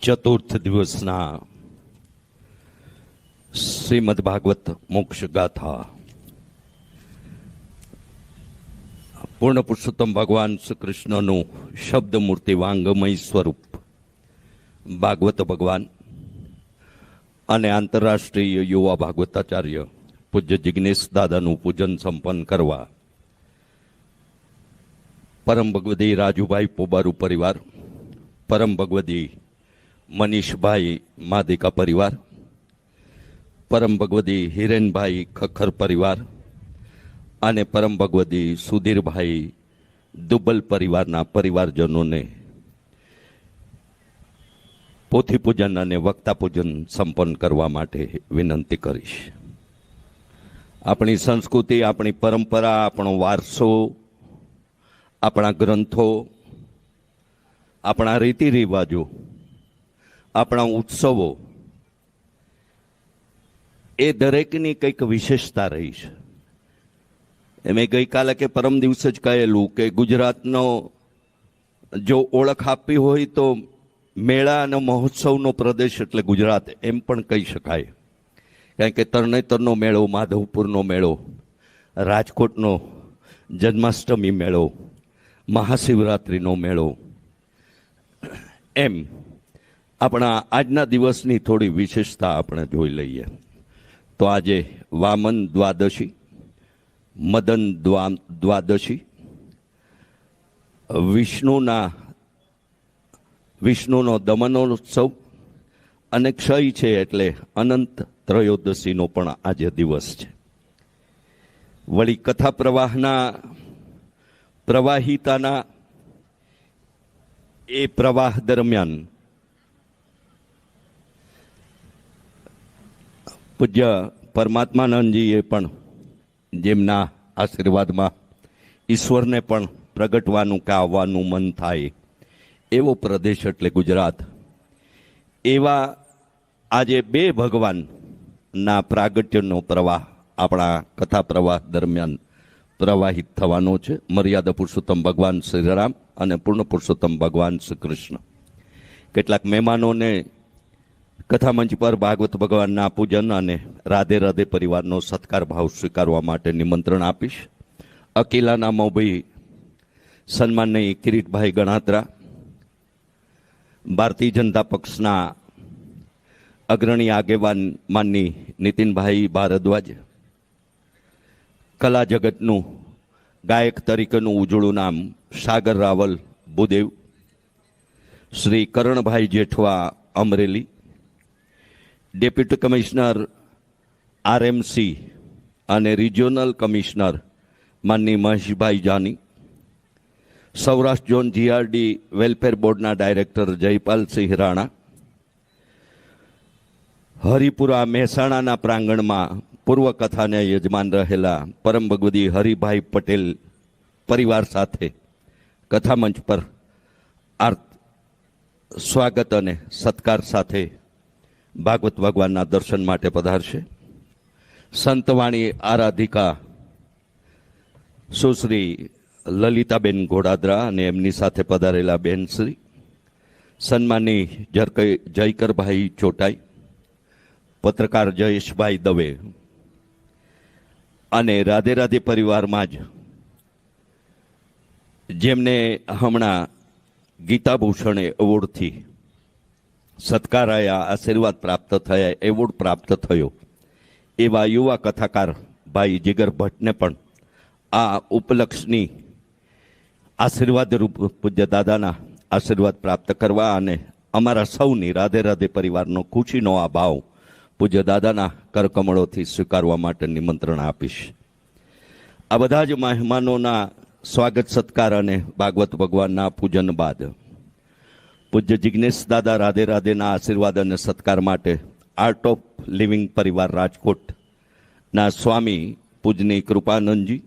ચતુર્થ દિવસના શ્રીમદ ભાગવત મોક્ષ ગાથા પૂર્ણ પુરુષોત્તમ ભગવાન શ્રી કૃષ્ણનું શબ્દ મૂર્તિ વાંગમય સ્વરૂપ ભાગવત ભગવાન અને આંતરરાષ્ટ્રીય યુવા ભાગવતાચાર્ય પૂજ્ય જિગ્નેશ દાદાનું પૂજન સંપન્ન કરવા પરમ ભગવદી રાજુભાઈ પોબારુ પરિવાર, પરમ ભગવદી મનીષભાઈ માદિકા પરિવાર, પરમ ભગવદી હિરેનભાઈ ખખર પરિવાર અને પરમ ભગવદી સુધીરભાઈ દુબલ પરિવારના પરિવારજનોને પોથી પૂજન અને વક્તા પૂજન સંપન્ન કરવા માટે વિનંતી કરીશ. આપણી સંસ્કૃતિ, આપણી પરંપરા, આપણો વારસો, આપણા ગ્રંથો, આપણા રીતિ રિવાજો, આપણા ઉત્સવો એ દરેકની કંઈક વિશેષતા રહી છે. મેં ગઈકાલે કે પરમ દિવસે જ કહેલું કે ગુજરાતનો જો ઓળખ આપવી હોય તો મેળા અને મહોત્સવનો પ્રદેશ એટલે ગુજરાત એમ પણ કહી શકાય. કારણ કે તરણેતરનો મેળો, માધવપુરનો મેળો, રાજકોટનો જન્માષ્ટમી મેળો, મહાશિવરાત્રિનો મેળો, એમ આપણા આજના દિવસની થોડી વિશેષતા આપણે જોઈ લઈએ. તો આજે વામન દ્વાદશી, મદન દ્વાદશી, વિષ્ણુનો દમનોત્સવ અને ક્ષય છે એટલે અનંત ત્રયોદશીનો પણ આજે દિવસ છે. વળી કથા પ્રવાહના પ્રવાહિતાના એ પ્રવાહ દરમિયાન પૂજ્ય પરમાત્માનંદજીએ પણ જેમના આશીર્વાદમાં ઈશ્વરને પણ પ્રગટવાનું કે આવવાનું મન થાય એવો પ્રદેશ એટલે ગુજરાત. એવા આજે બે ભગવાનના પ્રાગટ્યનો પ્રવાહ આપણા કથા પ્રવાહ દરમિયાન પ્રવાહિત થવાનો છે. મર્યાદા પુરુષોત્તમ ભગવાન શ્રી રામ અને પૂર્ણ પુરુષોત્તમ ભગવાન શ્રી કૃષ્ણ. કેટલાક મહેમાનોને કથા મંચ પર ભાગવત ભગવાનના પૂજન અને રાધે રાધે પરિવારનો સત્કાર ભાવ સ્વીકારવા માટે નિમંત્રણ આપીશ. અકીલાના મોભી સન્માનની કિરીટભાઈ ગણાત્રા, ભારતીય જનતા પક્ષના અગ્રણી આગેવાન માનની નીતિનભાઈ ભારદ્વાજ, કલા જગતનું ગાયક તરીકેનું ઉજળું નામ સાગર રાવલ ભૂદેવ, Shri Karanbhai Jethwa Amreli, deputy commissioner RMC અને રિજિયોનલ કમિશનર માનની Maheshbhai Jani, Saurashtra zone GRD welfare બોર્ડના ડાયરેક્ટર જયપાલસિંહ રાણા, હરિપુરા મહેસાણાના પ્રાંગણમાં પૂર્વ કથાને યજમાન રહેલા પરમ ભગવદી હરિભાઈ પટેલ પરિવાર સાથે કથા મંચ પર સ્વાગત અને સત્કાર સાથે ભાગવત ભગવાનના દર્શન માટે પધારશે. સંતવાણી આરાધિકા સુશ્રી લલિતાબેન ઘોડાદરા અને એમની સાથે પધારેલા બેન શ્રી સન્માની જયકરભાઈ ચોટાઈ, પત્રકાર જયેશભાઈ દવે અને રાધે રાધે પરિવારમાં જ જેમને હમણાં ગીતાભૂષણ એવોર્ડથી સત્કારાયા, આશીર્વાદ પ્રાપ્ત થયા, એવોર્ડ પ્રાપ્ત થયો એવા યુવા કથાકાર ભાઈ જીગર ભટ્ટને પણ આ ઉપલક્ષની આશીર્વાદ રૂપ પૂજ્ય દાદાના આશીર્વાદ પ્રાપ્ત કરવા અને અમારા સૌની રાધે રાધે પરિવારનો ખુશીનો આ ભાવ પૂજ્ય દાદાના કરકમળોથી સ્વીકારવા માટે નિમંત્રણ આપીશ. આ બધા જ મહેમાનોના સ્વાગત સત્કાર અને ભાગવત ભગવાનના પૂજન બાદ પૂજ્ય જિગ્નેશ દાદા રાધે રાધેના આશીર્વાદ અને સત્કાર માટે આર્ટ ઓફ લિવિંગ પરિવાર રાજકોટના સ્વામી પૂજની Kripanandji,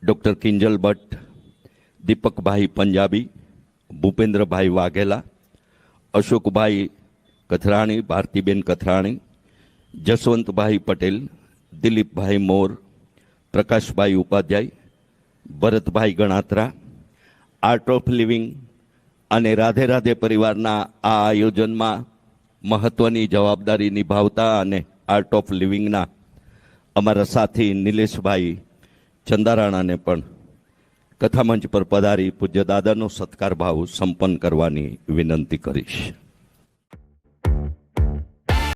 doctor Kinjal Bhatt, Deepakbhai Punjabi, Bhupendrabhai Vaghela, Ashokbhai Kathrani, Bhartiben Kathrani, Jaswantbhai Patel, Dilipbhai Mor, Prakashbhai Upadhyay, Bharatbhai Ganatra, art of living અને રાધે રાધે પરિવારના આ આયોજનમાં મહત્વની જવાબદારી નિભાવતા અને આર્ટ ઓફ લિવિંગના અમારા સાથી નિલેશભાઈ ચંદારાણાને પણ કથામંચ પર પધારી પૂજ્ય દાદાનો સત્કાર ભાવ સંપન્ન કરવાની વિનંતી કરીશ.